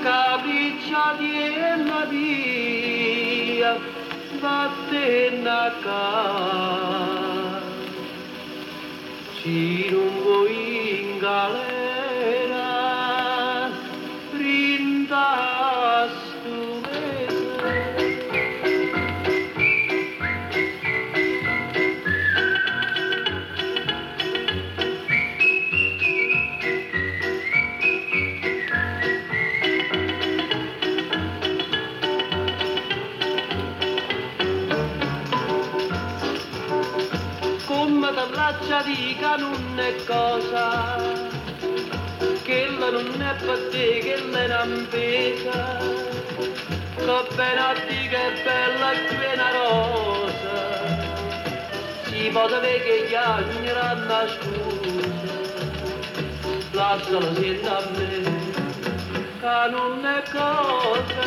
capricciati e la via, vattene a casa. Ci non vuoi in galera, brinda stu mese. Come te l'accia dica non è cosa, quella non è per te, quella è un'ampesa, che bene a te che è bella e qui è una rosa, si può vedere che gli anni hanno scusa, lascialo sempre a me, che non è cosa.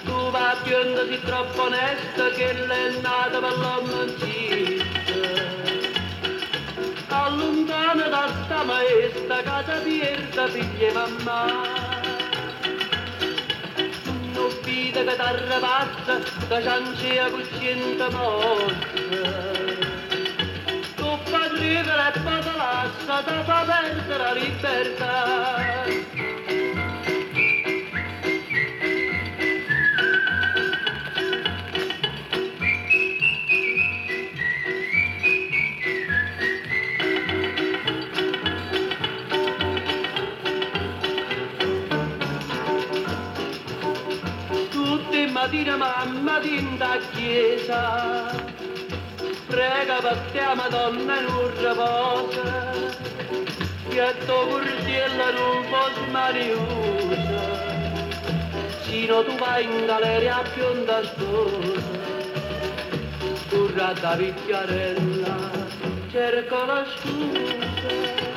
Tu vai a piangere, sei troppo onesta, che lei è nata per l'omicida. Allontana da sta maestra, che ti pierda figlia e mamma. Non vede che t'arrabazza, che ciancia cucciente mossa. Tu fai scrivere e poi te lascia, ti fa perdere la libertà. Mattina mamma tinta chiesa, prega per te Madonna in un riposo, che tuo curtiella non fosse mariosa, sino tu vai in galleria a pionda sposa, currata picchiarella, cerco la scusa.